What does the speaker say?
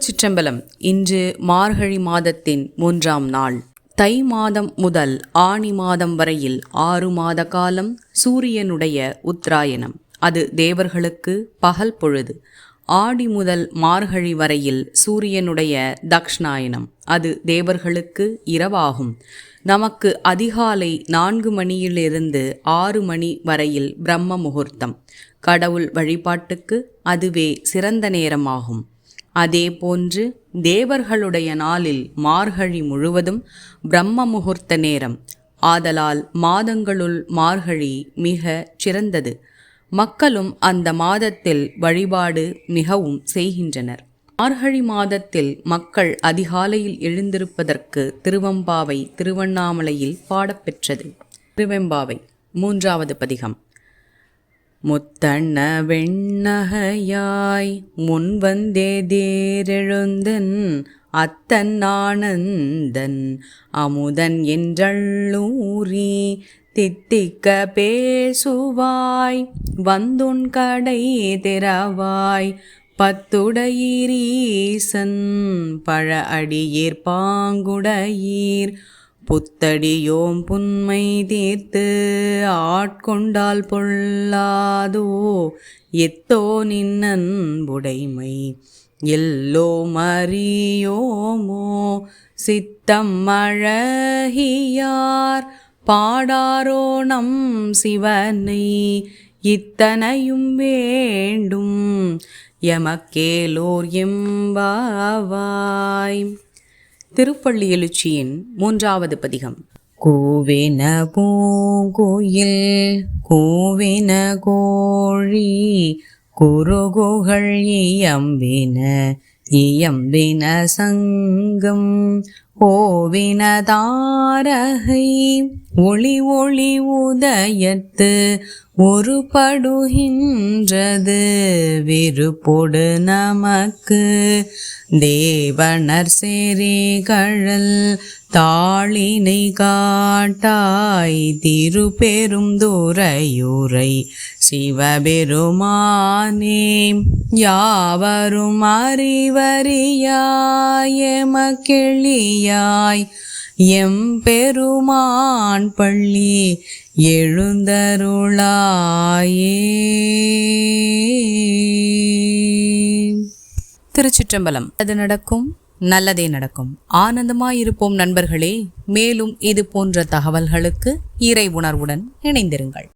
திருச்சிற்றம்பலம். இன்று மார்கழி மாதத்தின் 3ஆம் நாள். தை மாதம் முதல் ஆனி மாதம் வரையில் 6 மாத காலம் சூரியனுடைய உத்தராயணம். அது தேவர்களுக்கு பகல் பொழுது. ஆடி முதல் மார்கழி வரையில் சூரியனுடைய தக்ஷணாயனம். அது தேவர்களுக்கு இரவாகும். நமக்கு அதிகாலை 4 மணியிலிருந்து 6 மணி வரையில் பிரம்ம முகூர்த்தம். கடவுள் வழிபாட்டுக்கு அதுவே சிறந்த நேரமாகும். அதே போன்று தேவர்களுடைய நாளில் மார்கழி முழுவதும் பிரம்ம முகூர்த்த நேரம். ஆதலால் மாதங்களுள் மார்கழி மிக சிறந்தது. மக்களும் அந்த மாதத்தில் வழிபாடு மிகவும் செய்கின்றனர். மார்கழி மாதத்தில் மக்கள் அதிகாலையில் எழுந்திருப்பதற்கு திருவெம்பாவை திருவண்ணாமலையில் பாடப்பெற்றது. திருவெம்பாவை 3வது பதிகம். முத்தண்ண வெண்ணகையாய் முன்வந்தே தேரெழுந்தன் அத்தன் ஆனந்தன் அமுதன் என்றள்ளூரி தித்திக்க பேசுவாய் வந்துன் கடை திறவாய் பத்துடையீரீசன் பழ அடியீர் பாங்குடையீர் புத்தடியோம் புன்மை தீர்த்து ஆட்கொண்டால் பொல்லாதோ எத்தோ நின்னன்புடைமை எல்லோம் அறியோமோ சித்தம் அழகியார் பாடாரோ நம் சிவனை இத்தனையும் வேண்டும் எமக்கேலோர் எம்பாவாய். திருப்பள்ளி எழுச்சியின் 3வது பதிகம். கூவின பூங்குயில் கூவின கோழி குருகுகள் இயம்பின சங்கம் ஓவின தாரகை ஒளி ஒளி உதயத்து ஒருபடுகின்றது விருப்பொடு நமக்கு தேவனர் சேரிகழல் தாளினை காட்டாய் திருப்பெரும் துறையுரை சிவபெருமானே யாவரும் அறிவறியாய் எமக்கெளியாய் எம்பெருமான் பள்ளி எழுந்தருளாயே. திருச்சிற்றம்பலம். அது நடக்கும், நல்லதே நடக்கும். ஆனந்தமாயிருப்போம் நண்பர்களே. மேலும் இது போன்ற தகவல்களுக்கு இறை உணர்வுடன் இணைந்திருங்கள்.